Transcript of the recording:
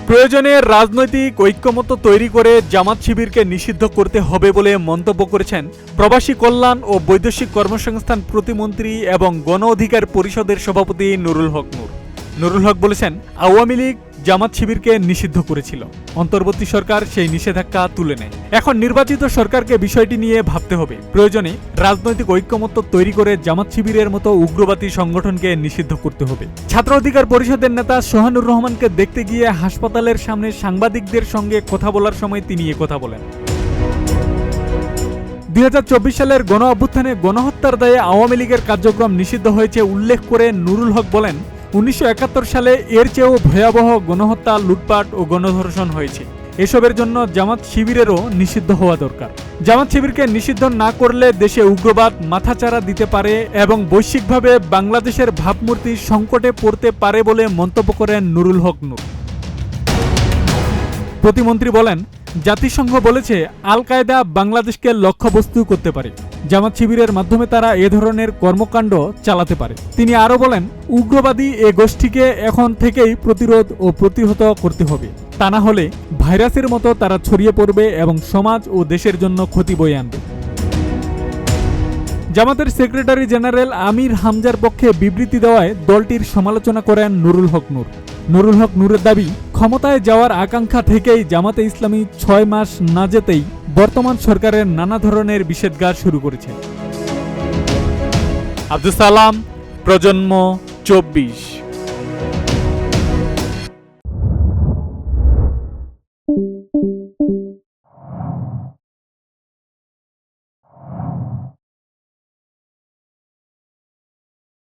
প্রয়োজনে রাজনৈতিক ঐক্যমত্য তৈরি করে জামাত শিবিরকে নিষিদ্ধ করতে হবে বলে মন্তব্য করেছেন প্রবাসী কল্যাণ ও বৈদেশিক কর্মসংস্থান প্রতিমন্ত্রী এবং গণ অধিকার পরিষদের সভাপতি নুরুল হক নূর। নুরুল হক বলেছেন, আওয়ামী লীগ জামাত শিবিরকে নিষিদ্ধ করেছিল, অন্তর্বর্তী সরকার সেই নিষেধাজ্ঞা তুলে নেয়। এখন নির্বাচিত সরকারকে বিষয়টি নিয়ে ভাবতে হবে। প্রয়োজনে রাজনৈতিক ঐক্যমত্য তৈরি করে জামাত শিবিরের মতো উগ্রবাদী সংগঠনকে নিষিদ্ধ করতে হবে। ছাত্র অধিকার পরিষদের নেতা সোহানুর রহমানকে দেখতে গিয়ে হাসপাতালের সামনে সাংবাদিকদের সঙ্গে কথা বলার সময় তিনি একথা বলেন। 2024 সালের গণ অভ্যুত্থানে গণহত্যার দায়ে আওয়ামী লীগের কার্যক্রম নিষিদ্ধ হয়েছে উল্লেখ করে নুরুল হক বলেন, 1971 সালে এর চেয়েও ভয়াবহ গণহত্যা, লুটপাট ও গণধর্ষণ হয়েছে। এসবের জন্য জামাত শিবিরেরও নিষিদ্ধ হওয়া দরকার। জামাত শিবিরকে নিষিদ্ধ না করলে দেশে উগ্রবাদ মাথাচাড়া দিতে পারে এবং বৈশ্বিকভাবে বাংলাদেশের ভাবমূর্তি সংকটে পড়তে পারে বলে মন্তব্য করেন নুরুল হক নূর। প্রতিমন্ত্রী বলেন, জাতিসংঘ বলেছে আল কায়দা বাংলাদেশকে লক্ষ্যবস্তু করতে পারে। জামাত শিবিরের মাধ্যমে তারা এ ধরনের কর্মকাণ্ড চালাতে পারে। তিনি আরও বলেন, উগ্রবাদী এ গোষ্ঠীকে এখন থেকেই প্রতিরোধ ও প্রতিহত করতে হবে। তা না হলে ভাইরাসের মতো তারা ছড়িয়ে পড়বে এবং সমাজ ও দেশের জন্য ক্ষতি বয়ে আনবে। জামাতের সেক্রেটারি জেনারেল আমির হামজার পক্ষে বিবৃতি দেওয়ায় দলটির সমালোচনা করেন নুরুল হক নূর। নুরুল হক নূরের দাবি, ক্ষমতায় যাওয়ার আকাঙ্ক্ষা থেকেই জামাতে ইসলামী 6 মাস না যেতেই বর্তমান সরকারের নানা ধরনের নিষেধাজ্ঞা শুরু করেছে। আব্দুস সালাম, প্রজন্ম 24।